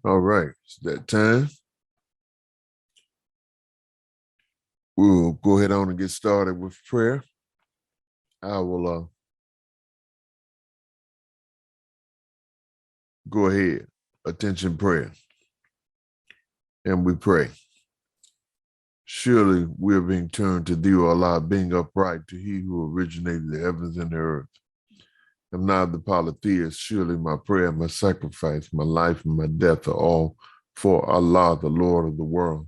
All right, it's that time. We'll go ahead on and get started with prayer. I will go ahead. Attention prayer. And we pray. Surely we are being turned to thee, O Allah, being upright to he who originated the heavens and the earth. I'm not the polytheist. Surely my prayer, my sacrifice, my life, and my death are all for Allah, the Lord of the world.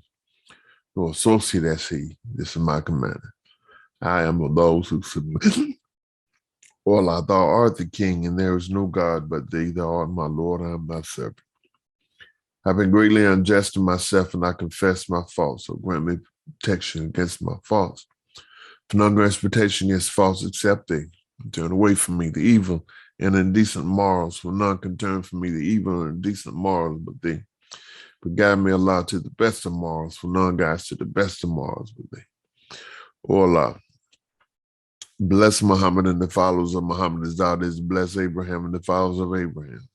No associate as he. This is my commandment. I am of those who submit. O Allah, thou art the king, and there is no God but thee. Thou art my Lord, I am thy servant. I've been greatly unjust to myself, and I confess my faults. So grant me protection against my faults. For none grants protection against faults except thee. Turn away from me the evil and indecent morals, for none can turn from me the evil and indecent morals but thee. But guide me, Allah, to the best of morals, for none guides to the best of morals but thee. O Allah, bless Muhammad and the followers of Muhammad as thou didst bless Abraham and the followers of Abraham.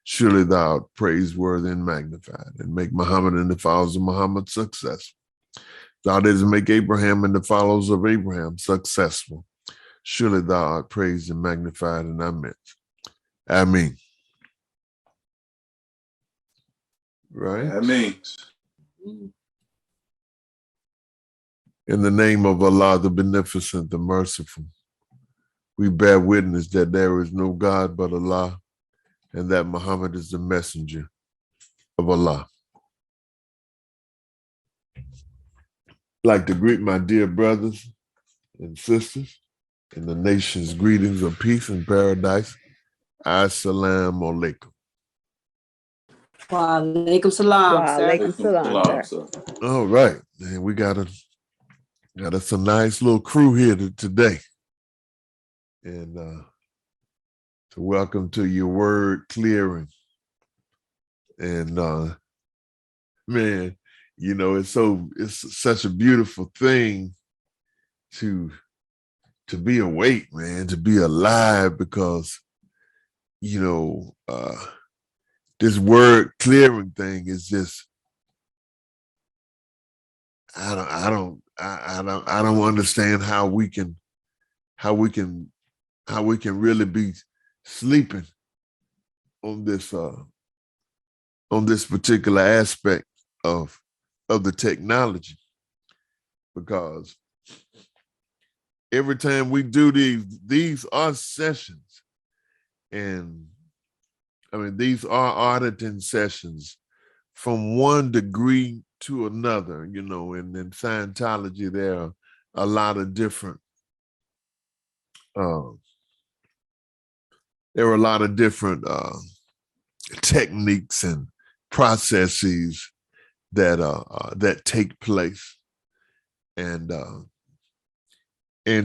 Surely thou art praiseworthy and magnified, and make Muhammad and the followers of Muhammad successful. Thou didst make Abraham and the followers of Abraham successful. Surely thou art praised and magnified in our midst. Ameen. Right? Ameen. In the name of Allah, the Beneficent, the Merciful, we bear witness that there is no God but Allah, and that Muhammad is the messenger of Allah. I'd like to greet my dear brothers and sisters in the nation's greetings of peace and paradise. Assalamu alaikum. Wa alaikum salam, Wa sir. alaikum salam, sir. All right, and we got us a nice little crew here today, and so welcome to your word clearing. And man, you know, it's such a beautiful thing to be awake, man, to be alive, because you know this word clearing thing is just I don't understand how we can really be sleeping on this particular aspect of the technology, because every time we do these are sessions, and I mean these are auditing sessions from one degree to another, you know. And in Scientology there are a lot of different techniques and processes that take place, and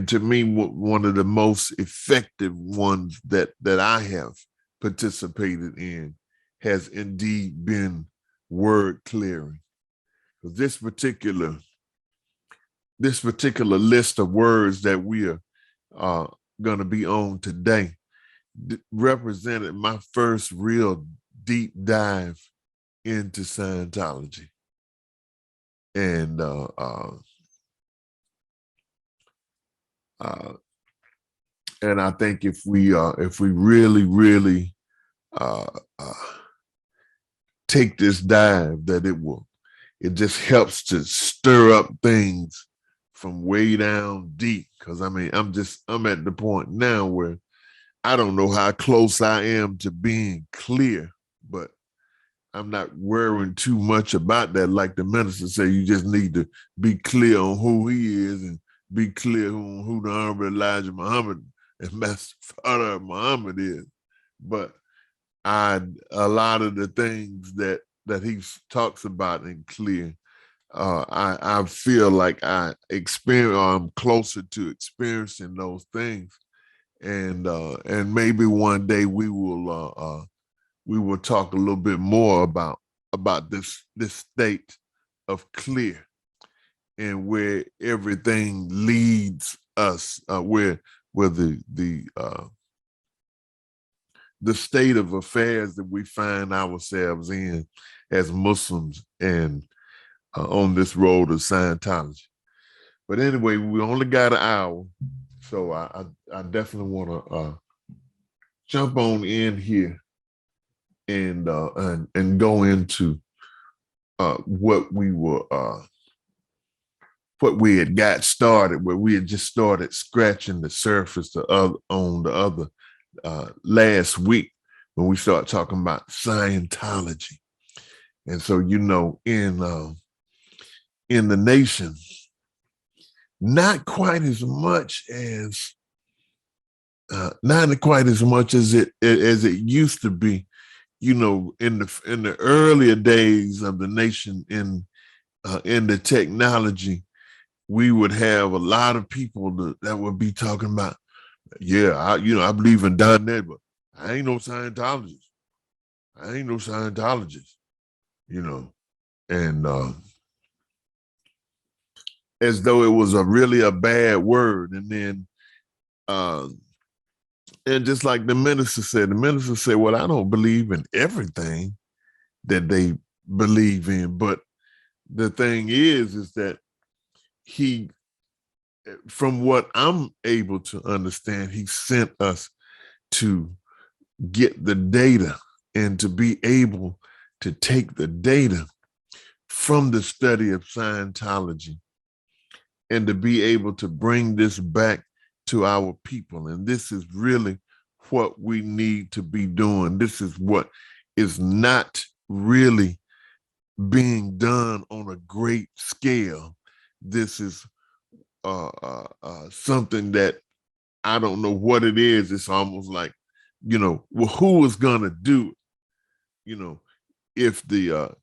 to me, one of the most effective ones that I have participated in has indeed been word clearing. This particular list of words that we are going to be on today represented my first real deep dive into Scientology. And I think if we really take this dive, that it just helps to stir up things from way down deep. Because I mean, I'm at the point now where I don't know how close I am to being clear, but I'm not worrying too much about that. Like the minister said, you just need to be clear on who he is and be clear on who the Honorable Elijah Muhammad and Master Father Muhammad is. But a lot of the things that he talks about in clear, I feel like I'm closer to experiencing those things, and maybe one day we will talk a little bit more about this state of clear and where everything leads us, where the the state of affairs that we find ourselves in as Muslims and on this road of Scientology. But anyway, we only got an hour, so I definitely want to jump on in here and go into what we had got started, where we had just started scratching the surface on the other last week when we started talking about Scientology. And so, in the nation, not quite as much as it used to be, in the earlier days of the nation in the technology. We would have a lot of people that would be talking about, I believe in .NET, but I ain't no Scientologist. And as though it was really a bad word. And then, and just like the minister said, well, I don't believe in everything that they believe in. But the thing is that he, from what I'm able to understand, he sent us to get the data and to be able to take the data from the study of Scientology and to be able to bring this back to our people. And this is really what we need to be doing. This is what is not really being done on a great scale. This is something that I don't know what it is. It's almost like, well, who is gonna do it? If the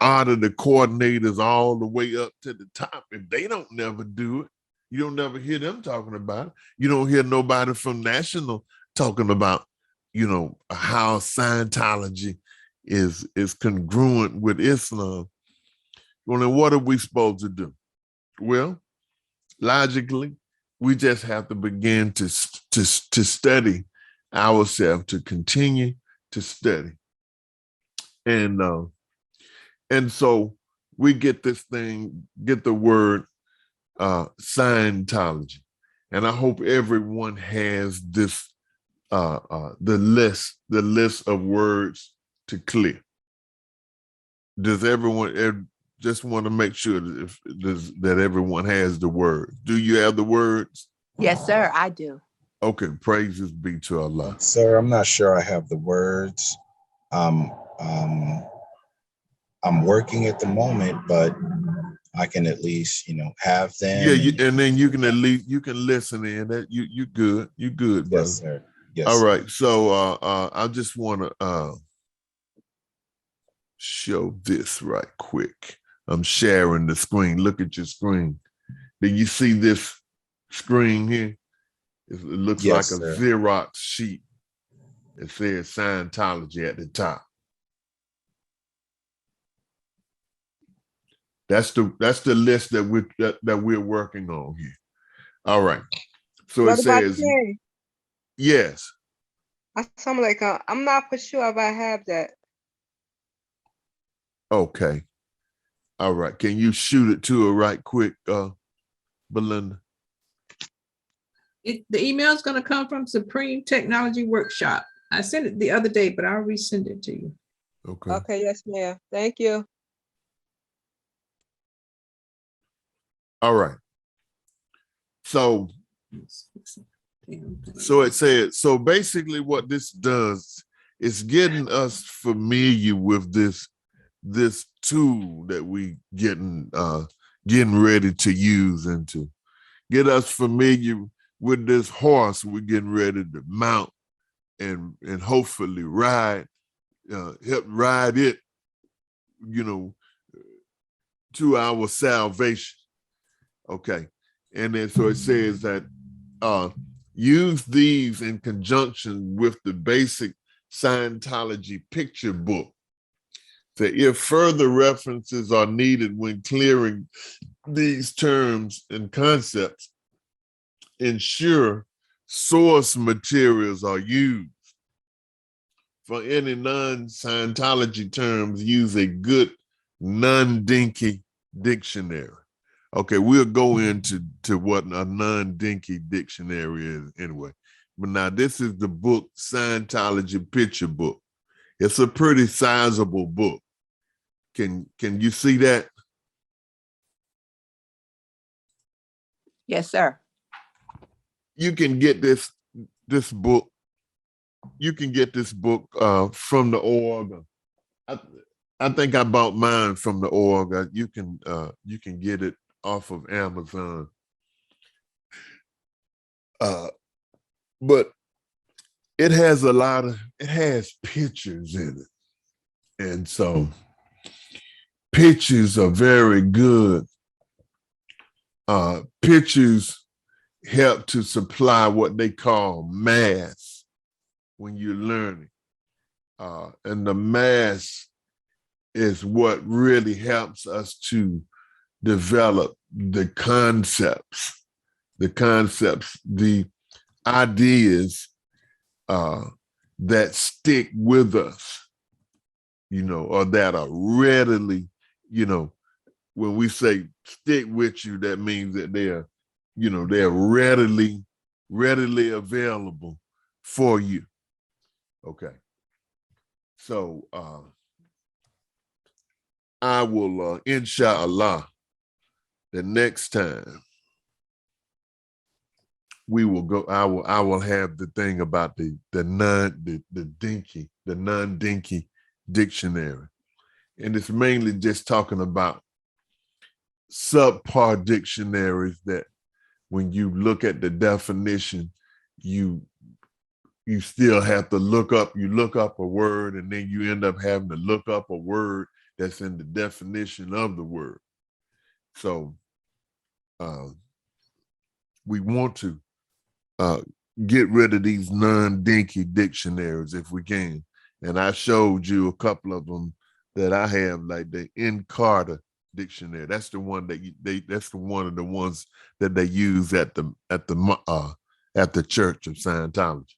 auditor coordinators all the way up to the top, if they don't never do it, you don't never hear them talking about it. You don't hear nobody from national talking about, how Scientology is congruent with Islam. Well, then what are we supposed to do? Well, logically, we just have to begin to study ourselves, to continue to study. And so we get the word Scientology. And I hope everyone has this, the list of words to clear. Does everyone, just want to make sure that everyone has the words. Do you have the words? Yes, sir, I do. Okay, praises be to Allah. Sir, I'm not sure I have the words. I'm working at the moment, but I can at least, have them. Yeah, and then you can at least listen in. That you good, brother. Yes, sir. Yes. All sir. right. So I just want to show this right quick. I'm sharing the screen. Look at your screen. Do you see this screen here? It looks like a Xerox sheet. It says Scientology at the top. That's the list that we're working on here. All right. So What it says yes. I'm like, I'm not for sure if I have that. Okay. All right. Can you shoot it to her right quick, Belinda? The email is going to come from Supreme Technology Workshop. I sent it the other day, but I'll resend it to you. Okay. Okay, yes, ma'am. Thank you. All right. So it said, so basically what this does is getting us familiar with this tool that we getting ready to use and to get us familiar with this horse we're getting ready to mount and hopefully ride, help ride it, to our salvation. Okay. And then so it says that use these in conjunction with the basic Scientology picture book. That if further references are needed when clearing these terms and concepts, ensure source materials are used. For any non-Scientology terms, use a good non-dinky dictionary. Okay, we'll go into what a non-dinky dictionary is anyway. But now this is the book, Scientology Picture Book. It's a pretty sizable book. Can you see that? Yes, sir. You can get this book. You can get this book from the org. I think I bought mine from the org. You can get it off of Amazon. But it has it has pictures in it. And so pictures are very good. Pictures help to supply what they call mass when you're learning. And the mass is what really helps us to develop the concepts, the ideas that stick with us, or that are readily, when we say stick with you, that means that they're readily available for you. Okay. So I will, inshallah, the next time we will go, I will have the thing about the non-dinky dictionary. And it's mainly just talking about subpar dictionaries that when you look at the definition, you still have to look up a word, and then you end up having to look up a word that's in the definition of the word. So we want to get rid of these non-dinky dictionaries if we can. And I showed you a couple of them that I have, like the Carter dictionary. That's the one that that's one of the ones that they use at the Church of Scientology.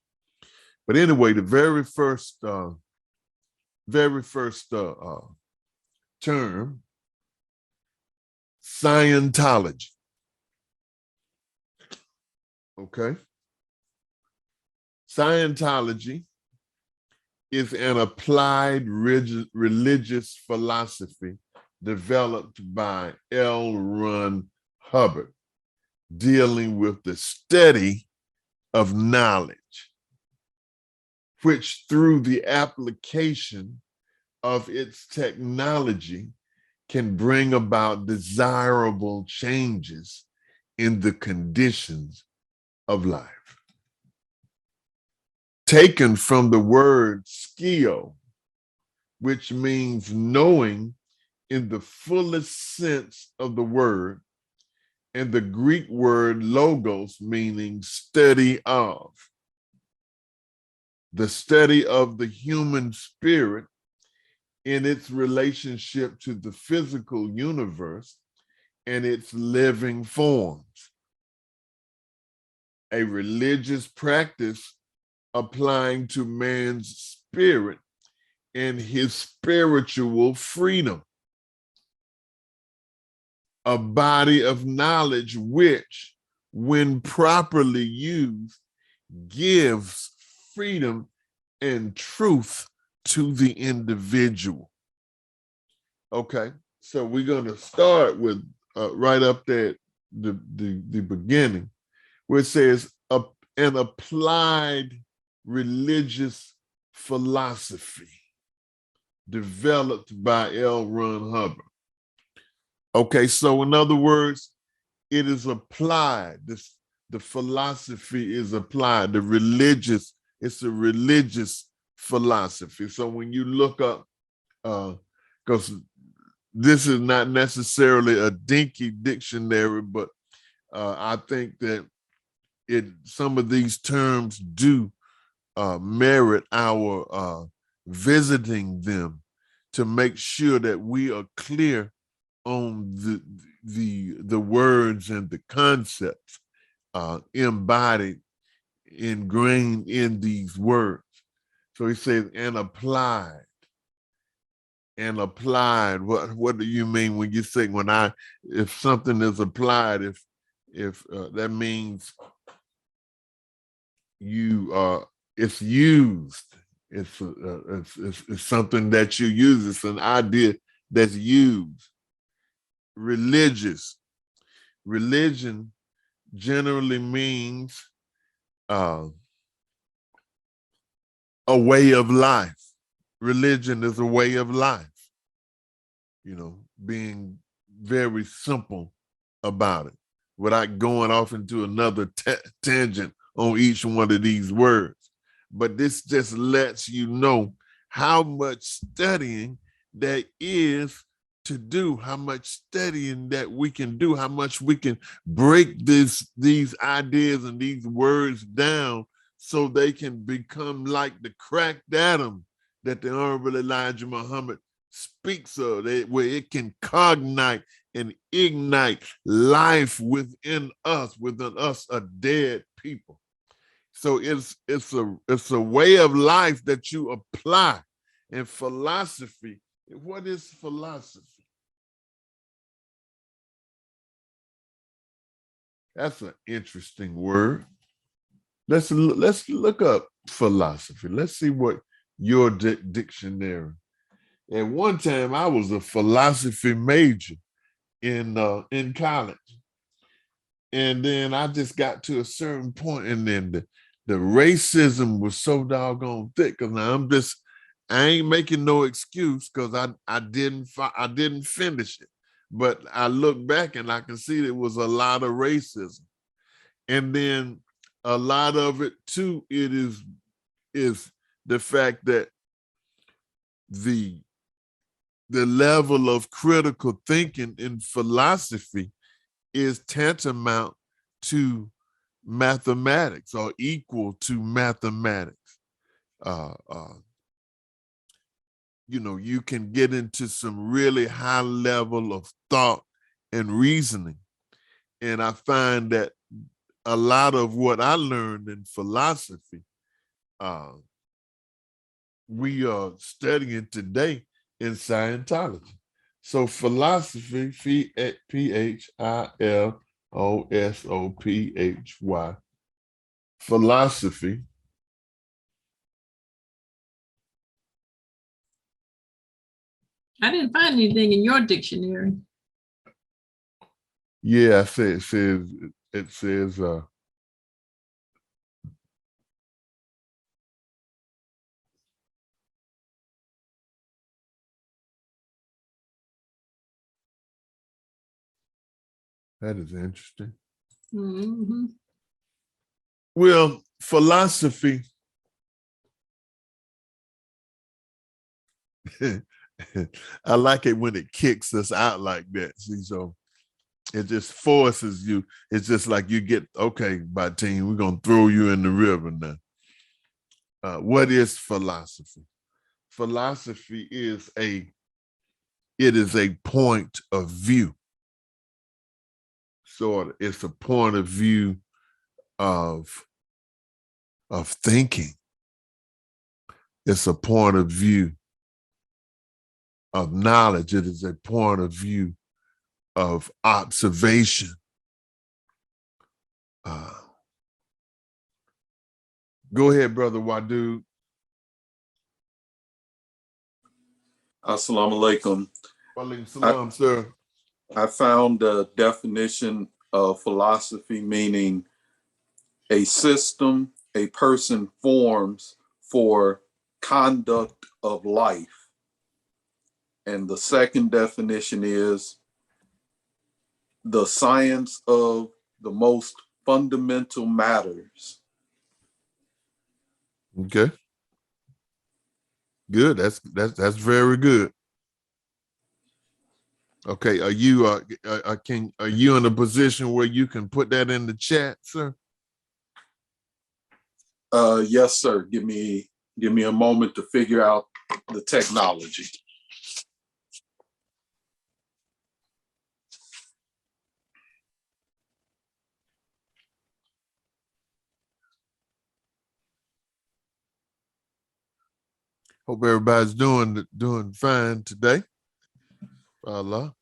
But anyway, the very first term, Scientology. Okay. Scientology is an applied religious philosophy developed by L. Ron Hubbard, dealing with the study of knowledge, which through the application of its technology can bring about desirable changes in the conditions of life. Taken from the word skio, which means knowing in the fullest sense of the word, and the Greek word logos, meaning study of. The study of the human spirit in its relationship to the physical universe and its living forms. A religious practice applying to man's spirit and his spiritual freedom. A body of knowledge which, when properly used, gives freedom and truth to the individual. Okay, so we're going to start with right up there, the beginning, where it says an applied religious philosophy developed by L. Ron Hubbard. Okay, so in other words, it is applied. The philosophy is applied. It's a religious philosophy. So when you look up, because this is not necessarily a dinky dictionary, but I think that some of these terms do merit our visiting them to make sure that we are clear on the words and the concepts embodied ingrained in these words. So he says, and applied. And applied. What do you mean when you say if something is applied, if that means it's used. It's something that you use. It's an idea that's used. Religion generally means a way of life. Religion is a way of life. Being very simple about it, without going off into another tangent on each one of these words. But this just lets you know how much studying there is to do, how much studying that we can do, how much we can break these ideas and these words down so they can become like the cracked atom that the Honorable Elijah Muhammad speaks of, where it can cognite and ignite life within us a dead people. So it's a way of life that you apply. And philosophy, what is philosophy? That's an interesting word. Let's look up philosophy. Let's see what your dictionary. At one time, I was a philosophy major in college. And then I just got to a certain point, and then the racism was so doggone thick. Because I ain't making no excuse because I didn't finish it. But I look back and I can see there was a lot of racism. And then a lot of it too, it is the fact that the level of critical thinking in philosophy is tantamount to mathematics or equal to mathematics. You can get into some really high level of thought and reasoning. And I find that a lot of what I learned in philosophy, we are studying today in Scientology. So philosophy, philosophy, philosophy I didn't find anything in your dictionary. Yeah, it says that is interesting. Mm-hmm. Well, philosophy, I like it when it kicks us out like that. See, so it just forces you. It's just like you get, okay, Bateen, we're going to throw you in the river now. What is philosophy? Philosophy is a point of view. Sort of, it's a point of view of thinking. It's a point of view of knowledge. It is a point of view of observation. Go ahead, Brother Wadu. Assalamu alaikum. Walaikum salam, sir. I found a definition of philosophy meaning a system a person forms for conduct of life. And the second definition is the science of the most fundamental matters. Okay. Good. That's very good. Okay. Are you are you in a position where you can put that in the chat, sir? Yes, sir. Give me a moment to figure out the technology. Hope everybody's doing fine today. Allah.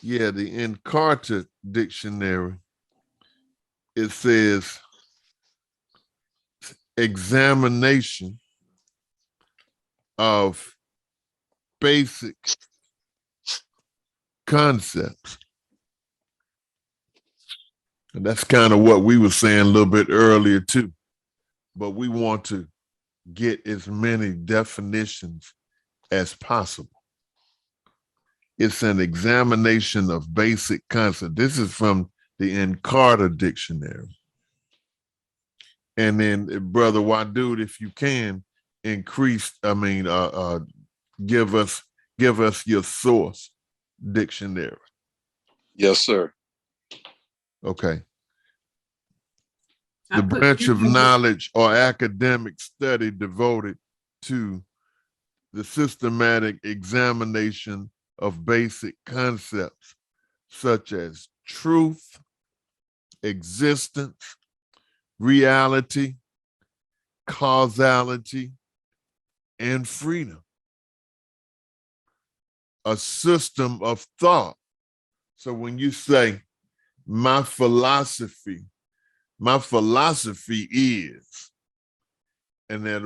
Yeah, the Encarta dictionary, it says examination of basic concepts. And that's kind of what we were saying a little bit earlier too. But we want to get as many definitions as possible. It's an examination of basic concepts. This is from the Encarta dictionary. And then, Brother Wadud, if you can give us your source dictionary. Yes, sir. Okay. I The put branch of in- knowledge or academic study devoted to the systematic examination of basic concepts such as truth, existence, reality, causality, and freedom. A system of thought. So when you say my philosophy is, and then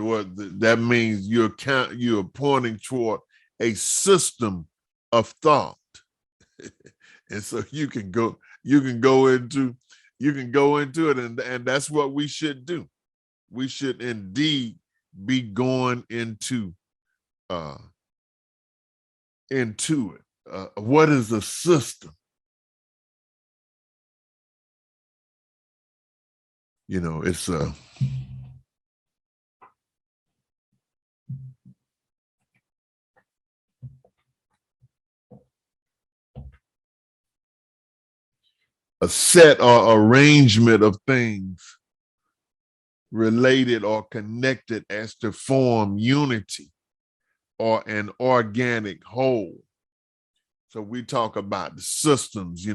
that means you're pointing toward a system of thought. And so you can go into it, and that's what we should do. We should indeed be going into it. What is a system? It's a set or arrangement of things related or connected as to form unity or an organic whole. So we talk about the systems,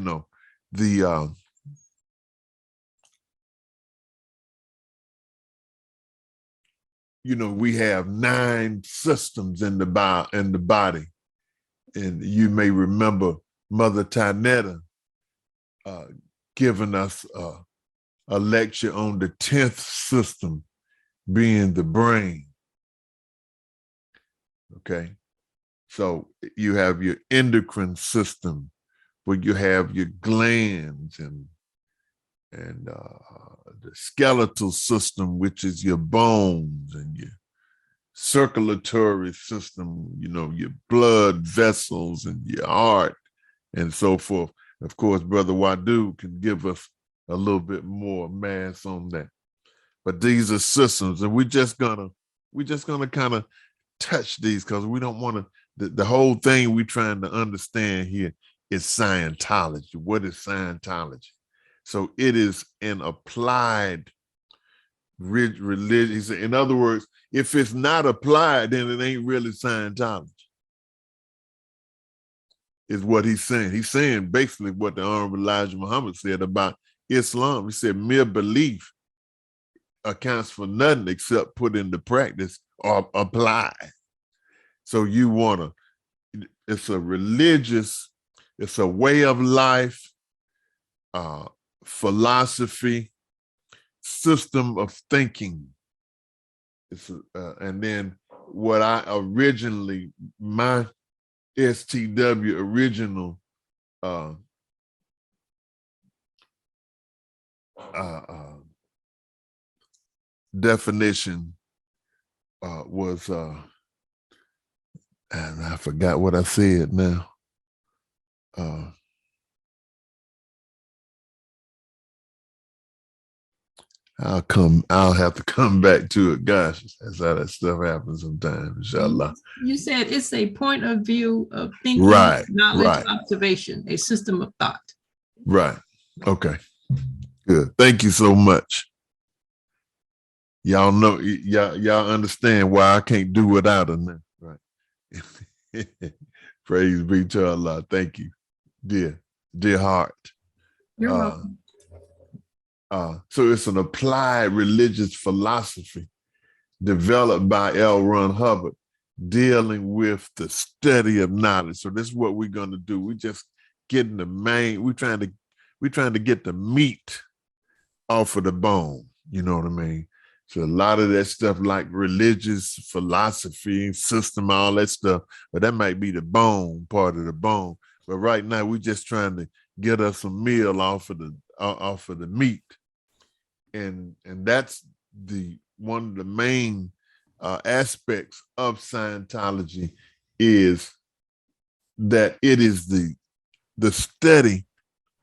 we have 9 systems in the body. And you may remember Mother Tanetta giving us a lecture on the 10th system being the brain. Okay. So you have your endocrine system, where you have your glands and the skeletal system, which is your bones, and your circulatory system, your blood vessels and your heart and so forth. Of course, Brother Wadu can give us a little bit more mass on that. But these are systems, and we're just gonna kind of touch these because we don't want to. The whole thing we're trying to understand here is Scientology. What is Scientology? So it is an applied religion. In other words, if it's not applied, then it ain't really Scientology. Is what he's saying. He's saying basically what the Honorable Elijah Muhammad said about Islam. He said mere belief accounts for nothing except put into practice or apply. So it's a religious, it's a way of life, philosophy, system of thinking. And then what my STW original definition was, and I forgot what I said now. I'll have to come back to it. Gosh, that's how that stuff happens sometimes, inshallah. You said it's a point of view of thinking, Right, knowledge, right. observation, a system of thought. Right. Okay. Good. Thank you so much. Y'all know, y'all understand why I can't do without it now. Right. Praise be to Allah. Thank you, dear heart. You're welcome. So it's an applied religious philosophy developed by L. Ron Hubbard, dealing with the study of knowledge. So this is what we're going to do. We just getting the main. We're trying to get the meat off of the bone. You know what I mean? So a lot of that stuff like religious philosophy, system, all that stuff, but that might be the bone part of the bone. But right now we're just trying to get us a meal off of the meat, and that's the one of the main aspects of Scientology is that it is the study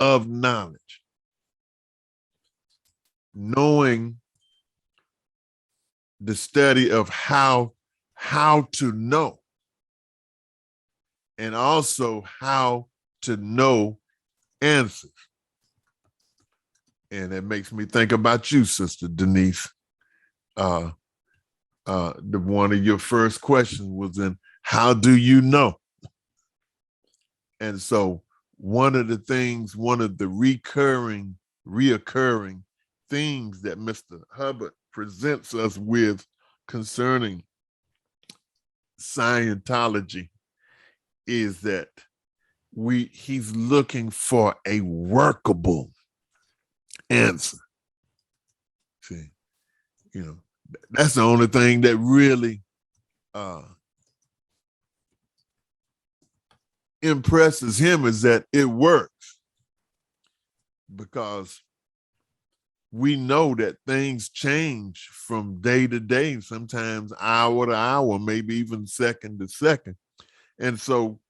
of knowledge, knowing the study of how to know, and also how to know answers. And it makes me think about you, Sister Denise. The one of your first questions was in, how do you know? And so one of the reoccurring things that Mr. Hubbard presents us with concerning Scientology is that he's looking for a workable answer. See, that's the only thing that really impresses him, is that it works, because we know that things change from day to day, sometimes hour to hour, maybe even second to second. And so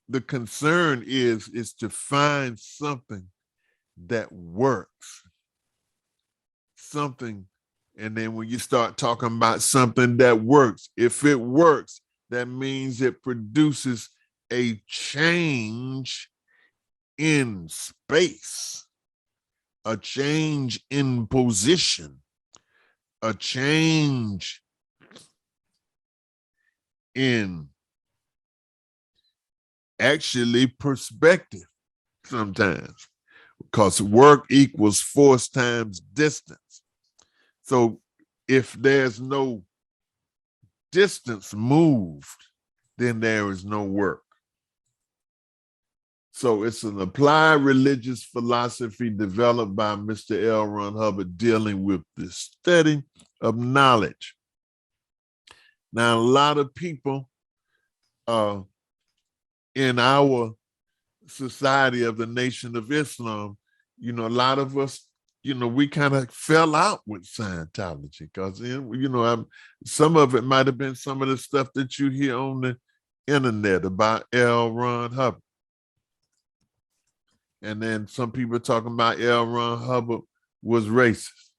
the concern is to find something that works. Something, and then when you start talking about something that works, if it works, that means it produces a change in space, a change in position, a change in actually perspective sometimes, because work equals force times distance. So if there's no distance moved, then there is no work. So it's an applied religious philosophy developed by Mr. L. Ron Hubbard, dealing with the study of knowledge. Now, a lot of people in our society of the Nation of Islam, a lot of us, we kind of fell out with Scientology, because, some of it might have been some of the stuff that you hear on the internet about L. Ron Hubbard. And then some people talking about L. Ron Hubbard was racist.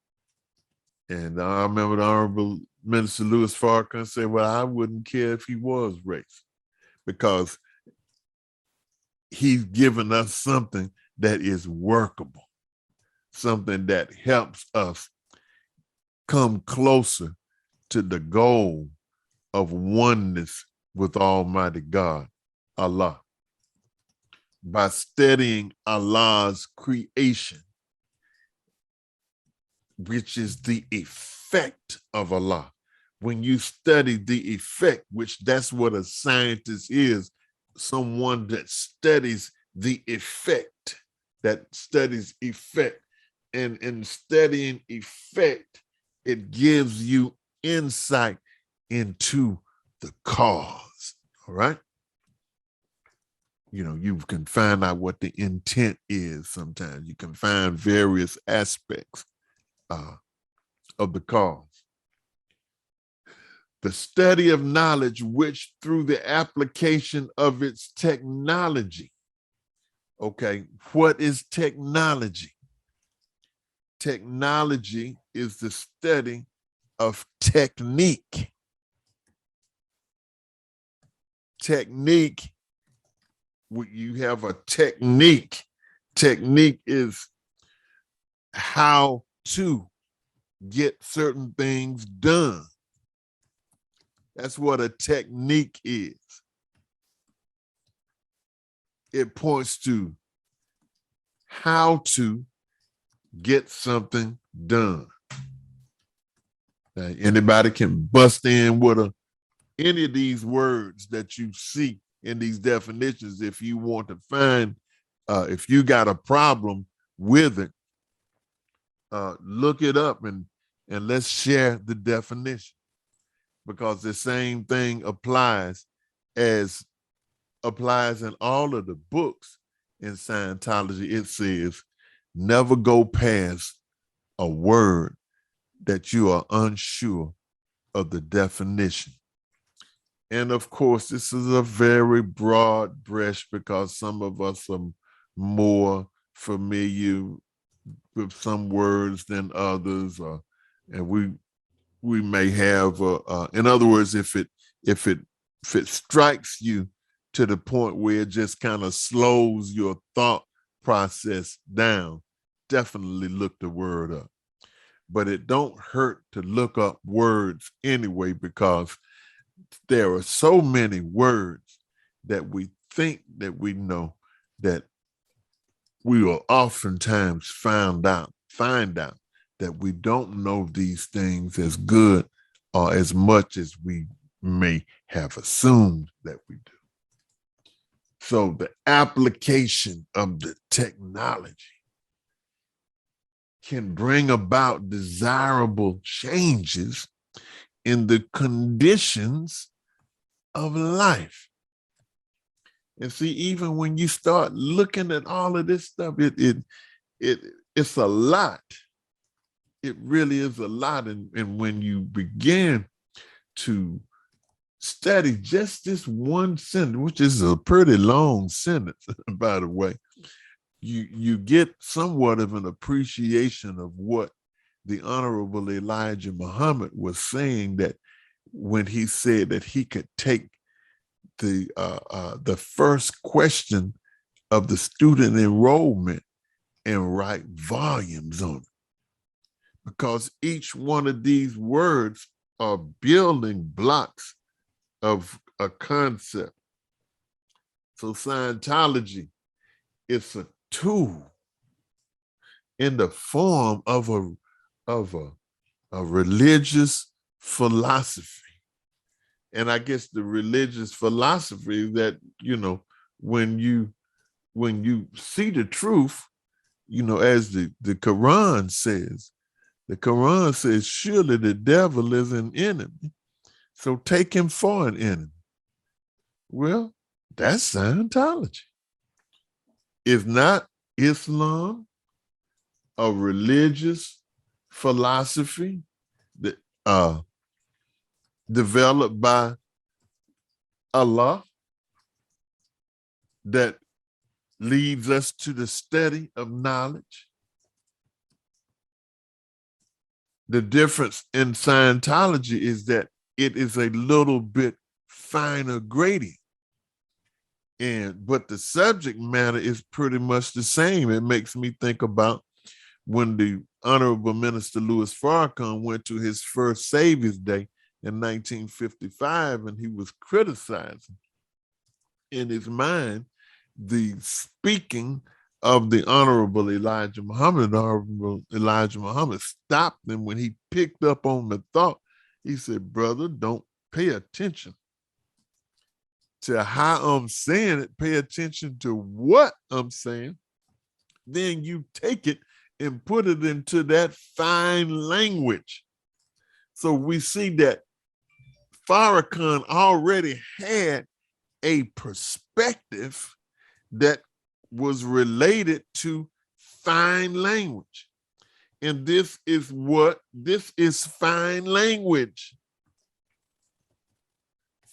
And I remember the Honorable Minister Louis Farrakhan said, well, I wouldn't care if he was racist, because he's given us something that is workable, something that helps us come closer to the goal of oneness with Almighty God, Allah. By studying Allah's creation, which is the effect of Allah. When you study the effect, which that's what a scientist is, someone that studies the effect, And in studying effect, it gives you insight into the cause, all right? You can find out what the intent is sometimes. You can find various aspects of the cause. The study of knowledge, which through the application of its technology. Okay, what is technology? Technology is the study of technique. Technique, you have a technique. Technique is how to get certain things done. That's what a technique is. It points to how to get something done. Now, anybody can bust in with any of these words that you see in these definitions if you want to find, if you got a problem with it, look it up and let's share the definition, because the same thing applies in all of the books in Scientology. It says, never go past a word that you are unsure of the definition. And of course, this is a very broad brush because some of us are more familiar with some words than others, and we may have, in other words, if it strikes you to the point where it just kind of slows your thought process down, definitely look the word up. But it don't hurt to look up words anyway, because there are so many words that we think that we know that we will oftentimes find out that we don't know these things as good or as much as we may have assumed that we do. So the application of the technology can bring about desirable changes in the conditions of life. And see, even when you start looking at all of this stuff, it's a lot. It really is a lot. And when you begin to study just this one sentence, which is a pretty long sentence, by the way, you get somewhat of an appreciation of what the Honorable Elijah Muhammad was saying, that when he said that he could take the first question of the student enrollment and write volumes on it, because each one of these words are building blocks of a concept. So Scientology is a tool in the form of a religious philosophy. And I guess the religious philosophy that, when you see the truth, as the Quran says, surely the devil is an enemy, so take him for an enemy. Well, that's Scientology. Is not Islam a religious philosophy that developed by Allah that leads us to the study of knowledge? The difference in Scientology is that it is a little bit finer gradient. But the subject matter is pretty much the same. It makes me think about when the Honorable Minister Louis Farrakhan went to his first Savior's Day in 1955, and he was criticizing in his mind the speaking of the Honorable Elijah Muhammad. The Honorable Elijah Muhammad stopped him when he picked up on the thought. He said, brother, don't pay attention to how I'm saying it. Pay attention to what I'm saying. Then you take it and put it into that fine language. So we see that Farrakhan already had a perspective that was related to fine language. And this is fine language.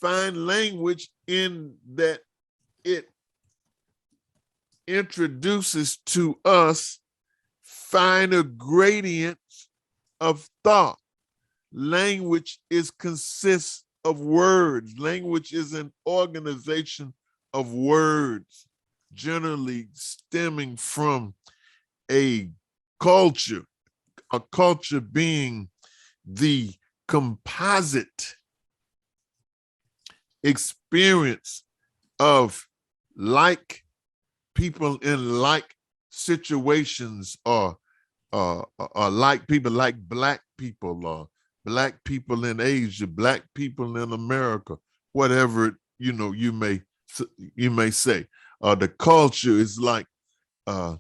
Fine language in that it introduces to us finer gradients of thought. Language consists of words. Language is an organization of words, generally stemming from a culture being the composite experience of like people in like situations, or like people, like Black people, or Black people in Asia, Black people in America, whatever, you know, you may say. The culture is like a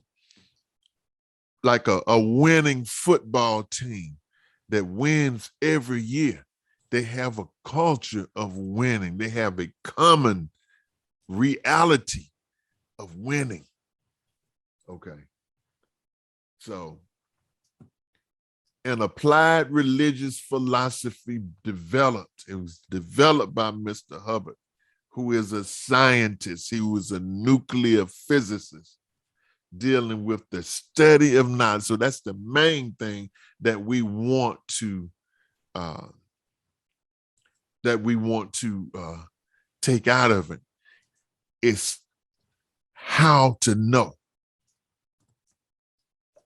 winning football team that wins every year. They have a culture of winning. They have a common reality of winning. Okay. So, an applied religious philosophy developed. It was developed by Mr. Hubbard, who is a scientist. He was a nuclear physicist dealing with the study of knowledge. So that's the main thing that we want to take out of it. It's how to know.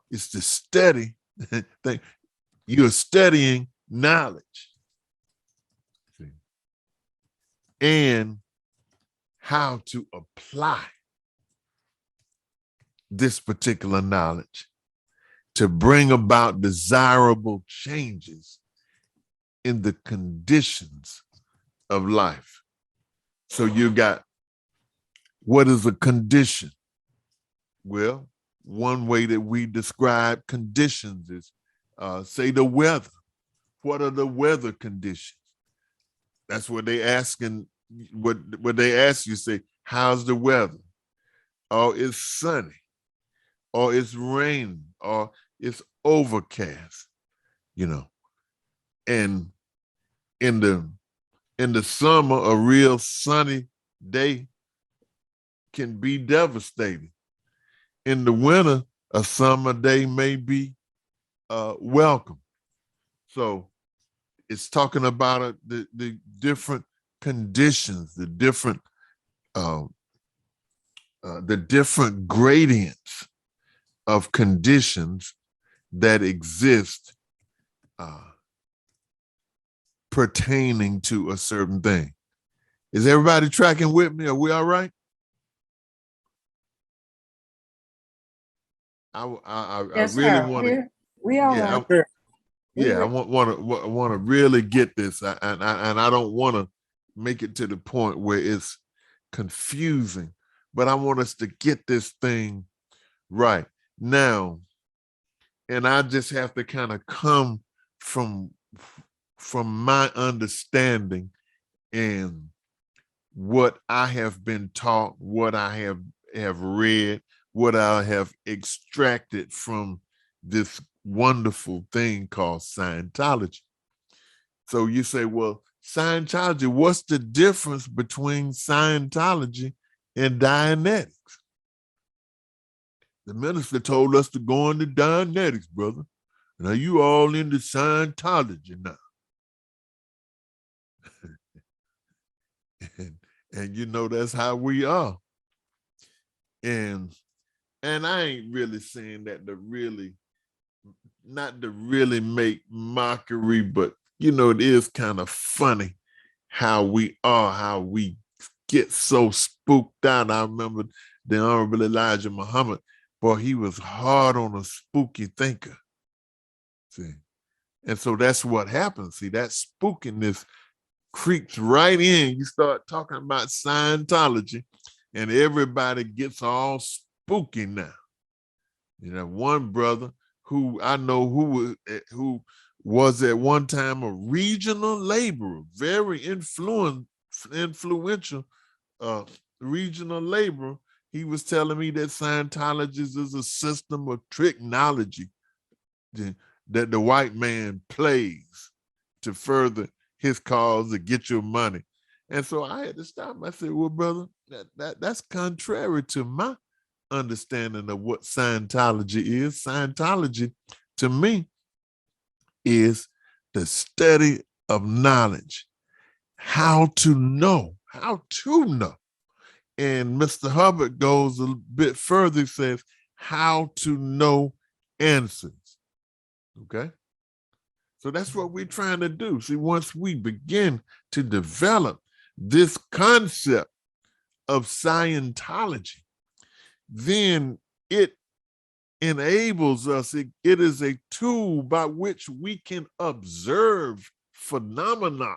It's the study thing. You're studying knowledge. See? And how to apply this particular knowledge to bring about desirable changes in the conditions of life. So you got, what is a condition? Well, one way that we describe conditions is, say, the weather. What are the weather conditions? That's what they asking. What they ask you, say, how's the weather? Oh, it's sunny, or it's raining, or it's overcast. You know, and in the summer, a real sunny day can be devastating. In the winter, a summer day may be welcome. So it's talking about the different conditions, the different gradients of conditions that exist pertaining to a certain thing. Is everybody tracking with me? Are we all right? I Yes, really sir. want to. We all Yeah, right. I want to really get this, and I don't want to make it to the point where it's confusing, but I want us to get this thing right now. And I just have to kind of come from my understanding and what I have been taught, what I have read, what I have extracted from this wonderful thing called Scientology. So you say, well, Scientology, what's the difference between Scientology and Dianetics? The minister told us to go into Dianetics, brother. Now you all into Scientology now. and you know that's how we are. And I ain't really saying that not to really make mockery, but you know, it is kind of funny how we get so spooked out. I remember the Honorable Elijah Muhammad, boy, he was hard on a spooky thinker. See, and so that's what happens. See, that spookiness creeps right in. You start talking about Scientology, and everybody gets all spooky now. You know, one brother who I know who was at one time a regional laborer, very influential regional laborer. He was telling me that Scientology is a system of technology that the white man plays to further his cause to get your money. And so I had to stop him. I said, well, brother, that's contrary to my understanding of what Scientology is. Scientology, to me, is the study of knowledge, how to know. And Mr. Hubbard goes a bit further, says how to know answers. Okay? So that's what we're trying to do. See, once we begin to develop this concept of Scientology, then it enables us. It is a tool by which we can observe phenomena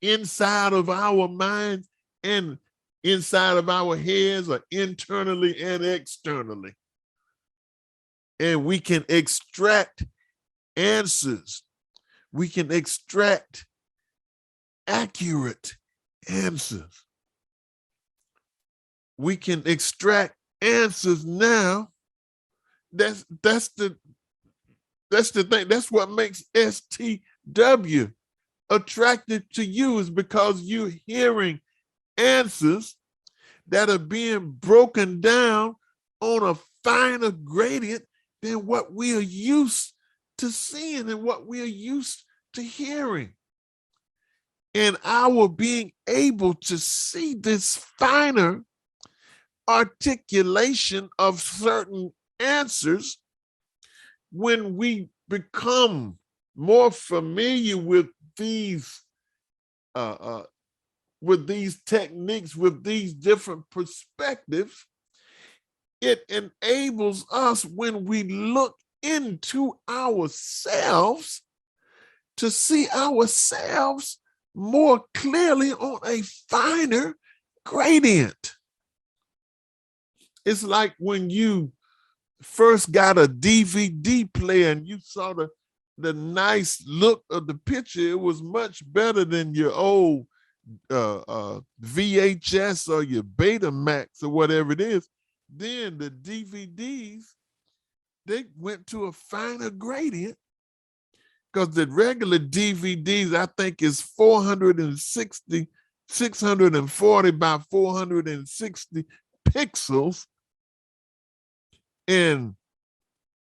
inside of our minds and inside of our heads, or internally and externally. And we can extract answers. We can extract accurate answers. We can extract answers now. That's the thing. That's what makes STW attractive to you, is because you're hearing answers that are being broken down on a finer gradient than what we are used to seeing and what we are used to hearing. And our being able to see this finer articulation of certain answers, when we become more familiar with these techniques, with these different perspectives, it enables us, when we look into ourselves, to see ourselves more clearly on a finer gradient. It's like when you first got a DVD player and you saw the nice look of the picture. It was much better than your old VHS or your Betamax or whatever it is. Then the DVDs, they went to a finer gradient, because the regular DVDs, I think, is 640 by 460 pixels. And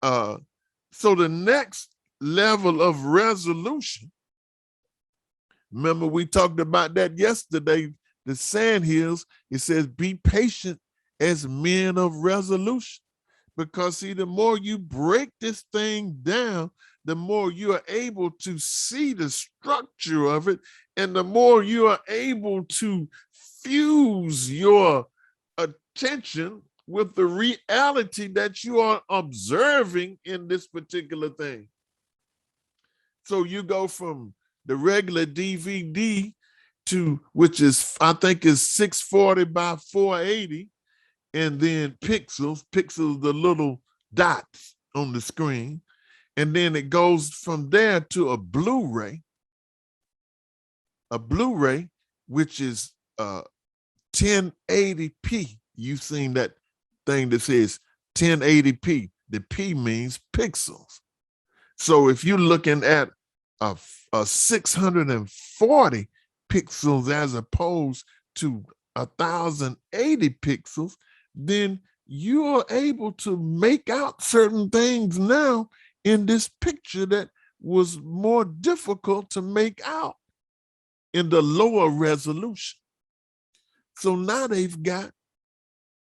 so the next level of resolution, remember we talked about that yesterday, the sandhills, it says, be patient as men of resolution. Because see, the more you break this thing down, the more you are able to see the structure of it, and the more you are able to fuse your attention with the reality that you are observing in this particular thing. So you go from the regular DVD to, which is, I think is 640 by 480, and then pixels, the little dots on the screen. And then it goes from there to a Blu-ray, which is 1080p. You've seen that thing that says 1080p. The P means pixels. So if you're looking at a 640 pixels as opposed to 1080 pixels, then you are able to make out certain things now in this picture that was more difficult to make out in the lower resolution. So now they've got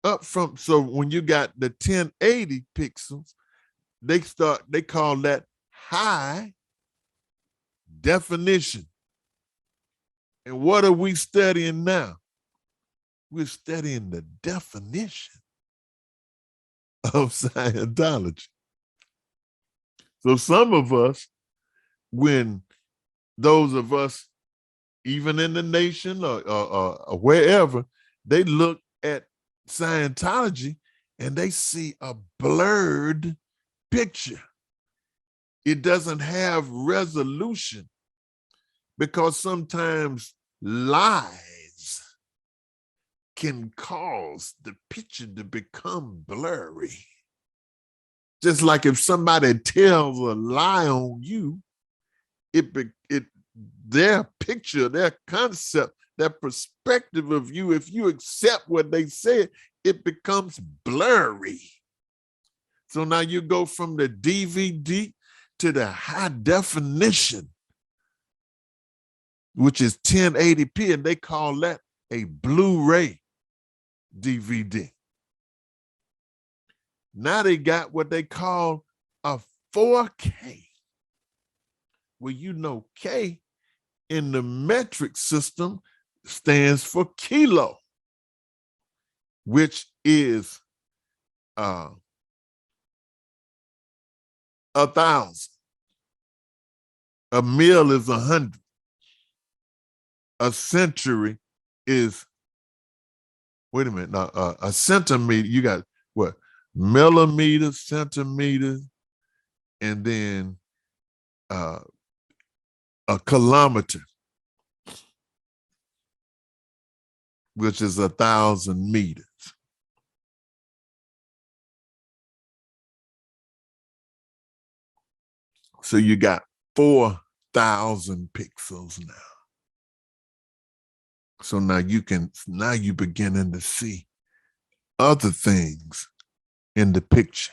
up from, so when you got the 1080 pixels, they call that high definition. And what are we studying now? We're studying the definition of Scientology. So some of us, when those of us, even in the nation or wherever, they look at Scientology and they see a blurred picture. It doesn't have resolution, because sometimes lies can cause the picture to become blurry. Just like if somebody tells a lie on you, their picture, their concept, their perspective of you, if you accept what they said, it becomes blurry. So now you go from the DVD to the high definition, which is 1080p, and they call that a Blu-ray DVD. Now they got what they call a 4K, where you know K in the metric system stands for kilo, which is 1,000. A mil is 100. A century is, wait a minute, now, a centimeter, you got what? Millimeters, centimeters, and then a kilometer, which is 1,000 meters. So you got 4,000 pixels now. So now you beginning to see other things in the picture.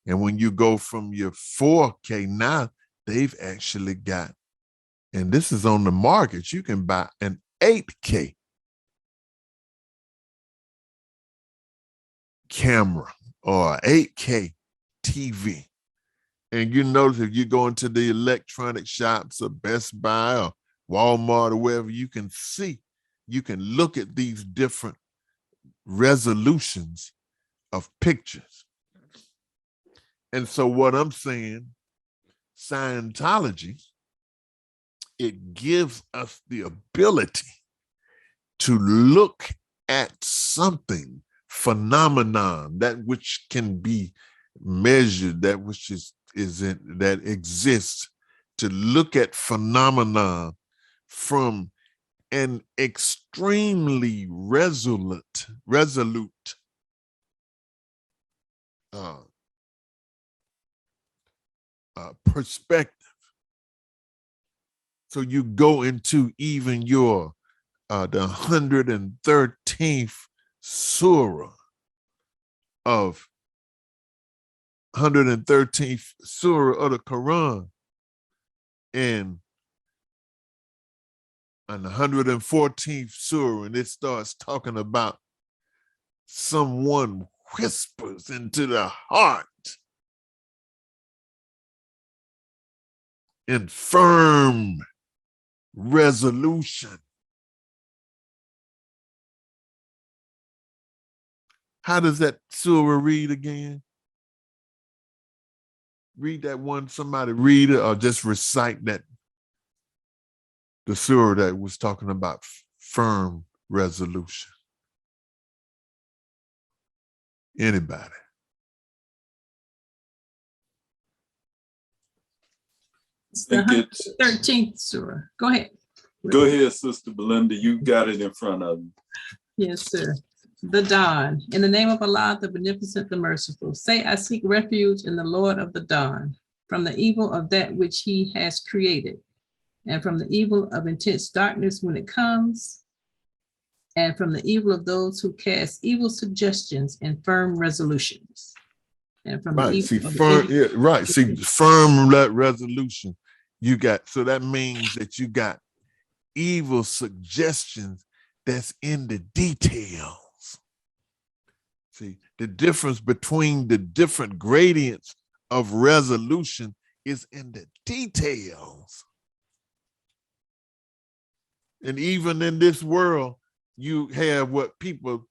And when you go from your 4K, now they've actually got, and this is on the market, you can buy an 8K camera or 8K TV. And you notice if you go into the electronic shops or Best Buy or Walmart or wherever, you can see, you can look at these different resolutions of pictures. And so what I'm saying, Scientology, it gives us the ability to look at something, phenomenon, that which can be measured, that which that exists, to look at phenomenon from an extremely resolute perspective. So you go into even your the 113th surah of 113th surah of the Quran, and the 114th surah, and it starts talking about someone whispers into the heart in firm resolution. How does that surah read again? Read that one, somebody read it, or just recite that, the surah that was talking about firm resolution. Anybody? It's I think the it's, 13th surah. Go ahead. go ahead, Sister Belinda. You got it in front of you. Yes, sir. The dawn. In the name of Allah, the beneficent, the merciful. Say, I seek refuge in the Lord of the dawn, from the evil of that which he has created, and from the evil of intense darkness when it comes, and from the evil of those who cast evil suggestions and firm resolutions. And from the Right. evil See, of firm, yeah, right. See, firm resolution. You got, so that means that you got evil suggestions that's in the details. See, the difference between the different gradients of resolution is in the details. And even in this world, you have what people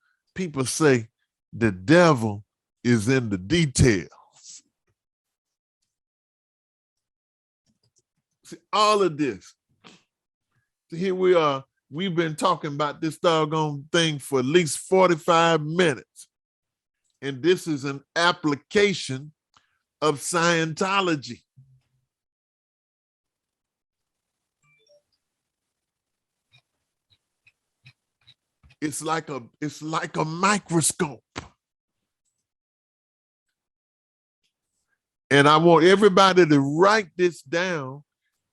say, the devil is in the details. See, all of this. So here we are. We've been talking about this doggone thing for at least 45 minutes. And this is an application of Scientology. It's like a microscope. And I want everybody to write this down.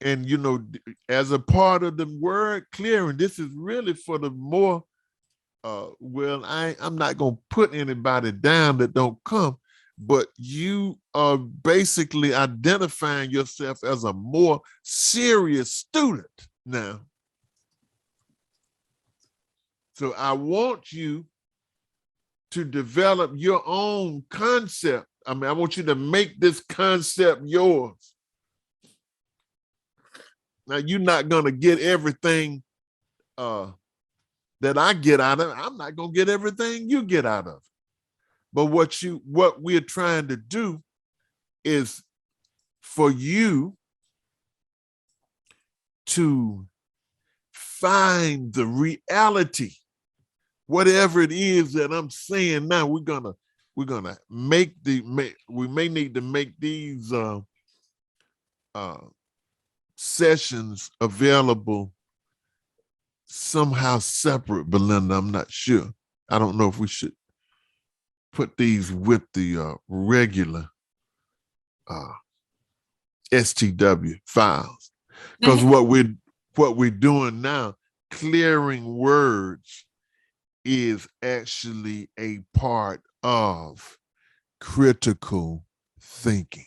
And, you know, as a part of the word clearing, this is really for the more, I'm not going to put anybody down that don't come, but you are basically identifying yourself as a more serious student now. So I want you to develop your own concept. I mean, I want you to make this concept yours. Now, you're not going to get everything that I get out of it. I'm not going to get everything you get out of it. But what we're trying to do is for you to find the reality, whatever it is that I'm saying now. We're gonna we may need to make these sessions available somehow separate, Belinda. I'm not sure. I don't know if we should put these with the regular STW files, because what we're doing now, clearing words, is actually a part of critical thinking.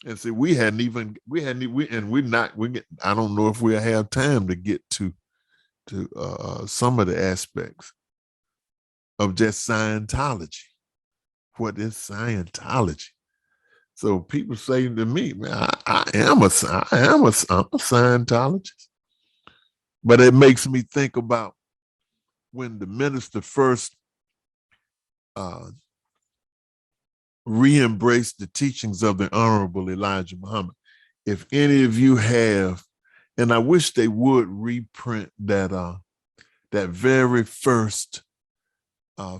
And see, I don't know if we'll have time to get to some of the aspects of just Scientology. What is Scientology? So people say to me, man, I'm a Scientologist. But it makes me think about when the minister first re-embraced the teachings of the Honorable Elijah Muhammad. If any of you have, and I wish they would reprint that very first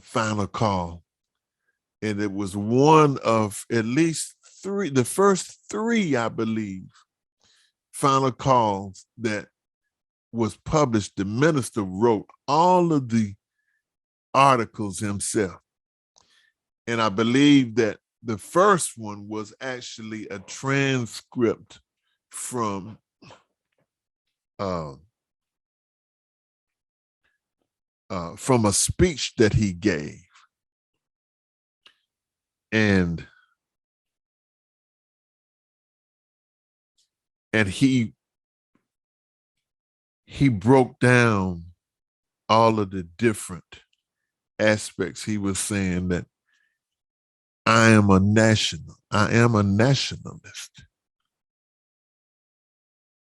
final call. And it was one of at least three, the first three, I believe, final calls that was published. The minister wrote all of the articles himself. And I believe that the first one was actually a transcript from a speech that he gave. And he broke down all of the different aspects. He was saying that I am a nationalist.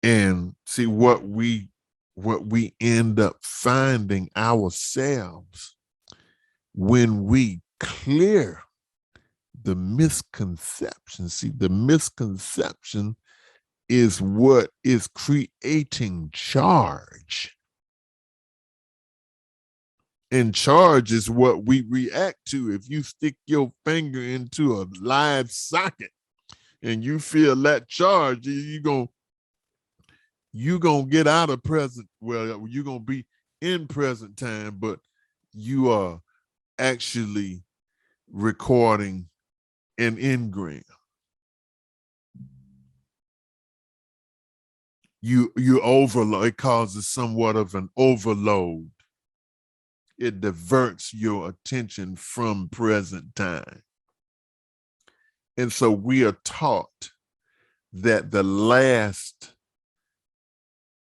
And see, what we end up finding ourselves when we clear the misconception. See, the misconception is what is creating charge. And charge is what we react to. If you stick your finger into a live socket and you feel that charge, you're gonna get out of present. Well, you're gonna be in present time, but you are actually recording an engram. You overload. It causes somewhat of an overload. It diverts your attention from present time. And so we are taught that the last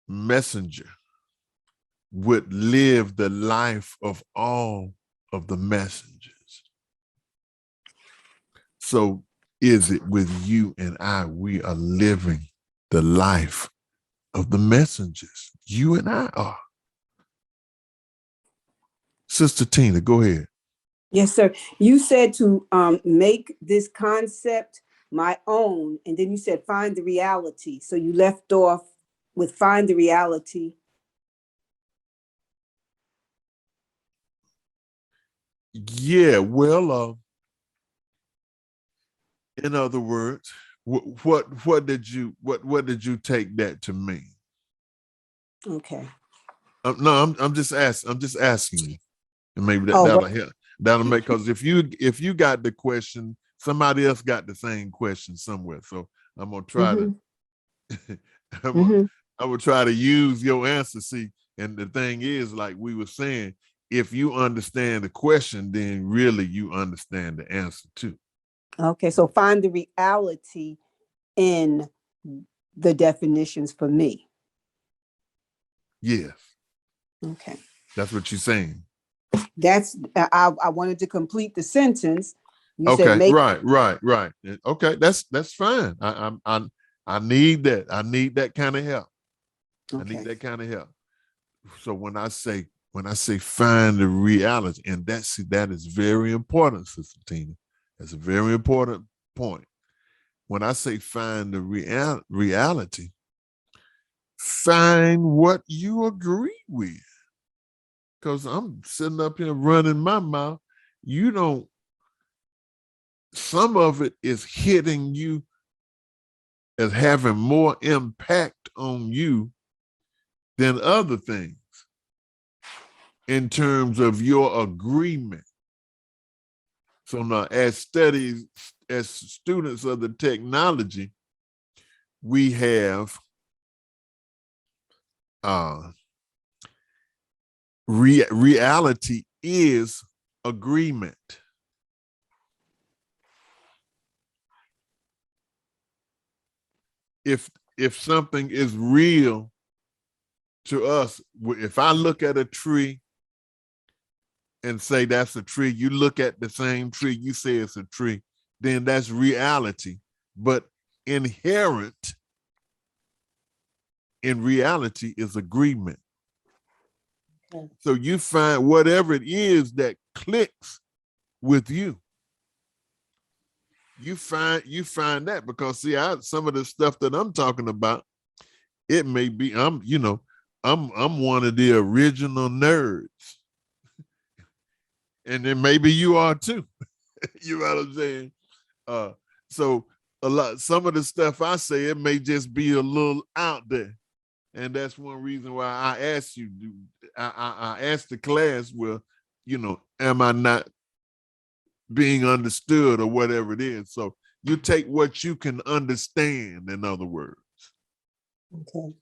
messenger would live the life of all of the messengers. So is it with you and I? We are living the life of the messengers. You and I are. Sister Tina, go ahead. Yes, sir. You said to make this concept my own, and then you said find the reality. So you left off with find the reality. Yeah, well, in other words, what did you take that to mean? Okay. No, I'm just asking you, and maybe Oh, that'll help. That'll make, because if you got the question, somebody else got the same question somewhere. So I'm gonna try to I would try to use your answer. See, and the thing is, like we were saying, if you understand the question, then really you understand the answer too. Okay, so find the reality in the definitions for me. Yes, Okay. that's what you're saying. That's I wanted to complete the sentence. You Okay, said make right. Okay, that's fine. I need that. I need that kind of help. I need okay. that kind of help. So when I say When I say find the reality, and that is very important, Sister Tina. That's a very important point. When I say find the reality, find what you agree with. Because I'm sitting up here running my mouth. Some of it is hitting you as having more impact on you than other things in terms of your agreement. So now, as students of the technology, we have reality is agreement. If something is real to us, if I look at a tree and say that's a tree, you look at the same tree, you say it's a tree, then that's reality. But inherent in reality is agreement. Okay. So you find whatever it is that clicks with you. You find that, because see, some of the stuff that I'm talking about, it may be I'm one of the original nerds. And then maybe you are too. You know what I'm saying? So some of the stuff I say, it may just be a little out there. And that's one reason why I asked you, I asked the class, well, am I not being understood or whatever it is? So you take what you can understand, in other words. Okay.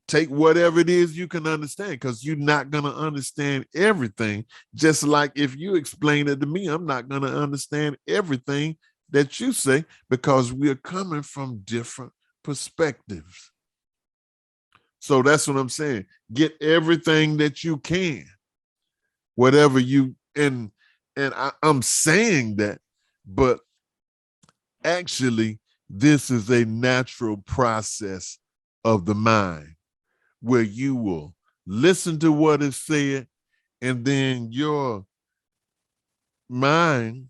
Take whatever it is you can understand, because you're not going to understand everything. Just like if you explain it to me, I'm not going to understand everything that you say, because we're coming from different perspectives. So that's what I'm saying. Get everything that you can, whatever you, and I'm saying that, but actually this is a natural process of the mind, where you will listen to what is said, and then your mind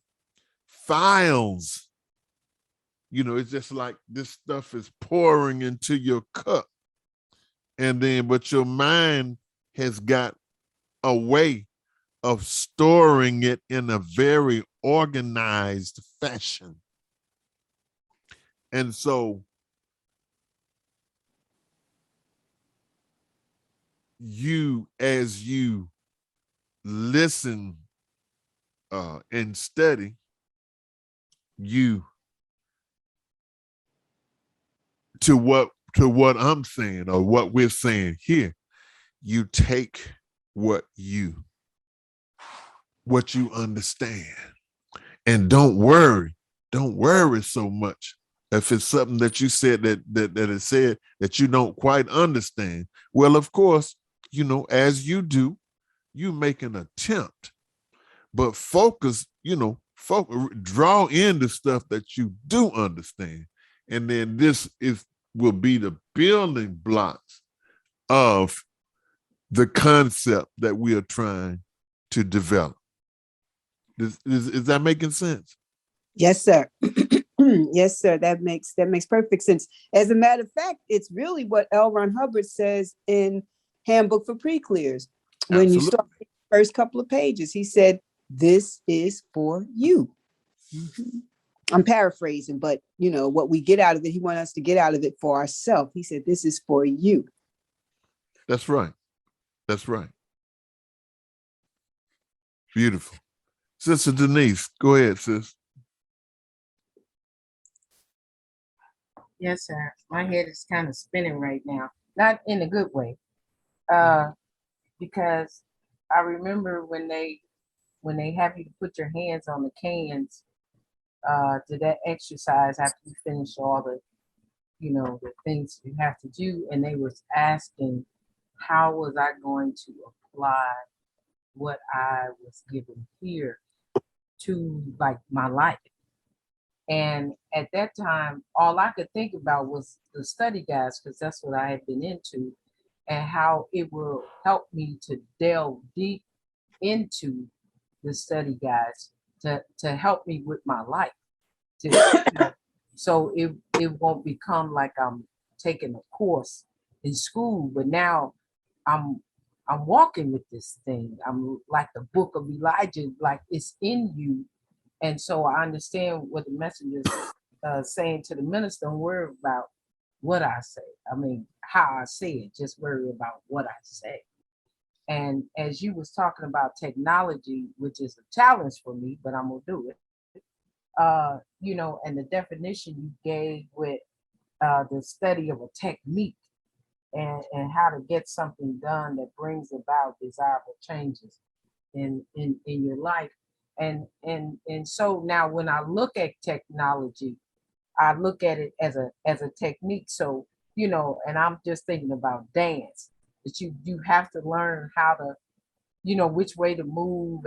files. It's just like this stuff is pouring into your cup. And then, but your mind has got a way of storing it in a very organized fashion. And so as you listen and study, to what I'm saying, or what we're saying here, you take what you understand, and don't worry so much if it's something that you said that it said that you don't quite understand. Well, of course, as you do, you make an attempt, but focus, draw in the stuff that you do understand. And then this will be the building blocks of the concept that we are trying to develop. Is that making sense? Yes, sir. Yes, sir. That makes perfect sense. As a matter of fact, it's really what L. Ron Hubbard says in Handbook for Pre-Clears. When Absolutely. You start the first couple of pages, he said, "This is for you." Mm-hmm. I'm paraphrasing, but what we get out of it, he wants us to get out of it for ourselves. He said, "This is for you." That's right. That's right. Beautiful. Sister Denise, go ahead, sis. Yes, sir. My head is kind of spinning right now. Not in a good way. Because I remember when they have you put your hands on the cans, to that exercise after you finish all the, the things you have to do. And they was asking, how was I going to apply what I was given here to like my life? And at that time, all I could think about was the study guides, because that's what I had been into. and how it will help me to delve deep into the study guides to help me with my life. So it won't become like I'm taking a course in school, but now I'm walking with this thing. I'm like the book of Elijah, like it's in you. And so I understand what the messenger is saying to the minister. Don't worry about what I say. I mean, how I say it, just worry about what I say. And as you was talking about technology, which is a challenge for me, but I'm gonna do it. You know, and the definition you gave with the study of a technique and how to get something done that brings about desirable changes in your life. And so now when I look at technology, I look at it as a technique. So, you know, and I'm just thinking about dance, that you have to learn how to, you know, which way to move,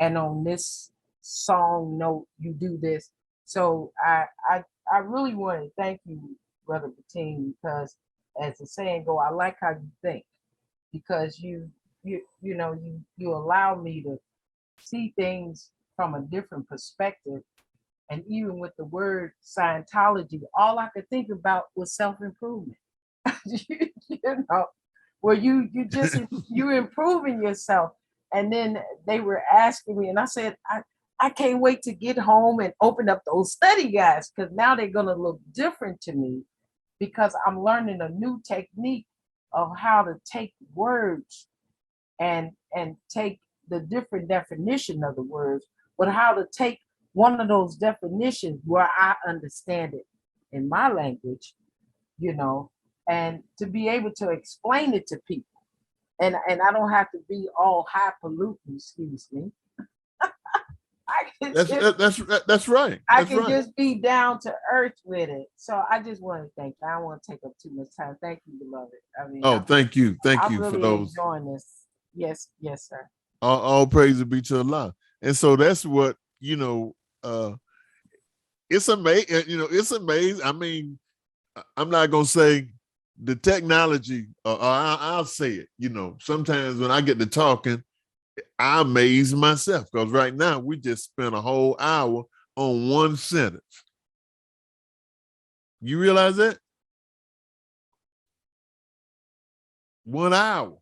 and on this song note you do this. So I really want to thank you, Brother Patin, because as the saying go, I like how you think, because you know you allow me to see things from a different perspective. And even with the word Scientology, all I could think about was self-improvement. You know, where you just you're improving yourself. And then they were asking me, and I said, I can't wait to get home and open up those study guides, because now they're gonna look different to me, because I'm learning a new technique of how to take words and take the different definition of the words, but how to take one of those definitions where I understand it in my language, you know, and to be able to explain it to people. And I don't have to be all highfalutin, excuse me. I can That's right. I That's can right. just be down to earth with it. So I just want to thank you. I don't want to take up too much time. Thank you, beloved. I mean, Oh, thank you I'm for really those. enjoying this. Yes, yes, sir. All praise be to Allah. And so that's what, you know, it's amazing. You know, it's amazing. I mean, I'm not gonna say the technology, I'll say it. You know, sometimes when I get to talking, I amaze myself, because right now we just spent a whole hour on one sentence. You realize that? 1 hour.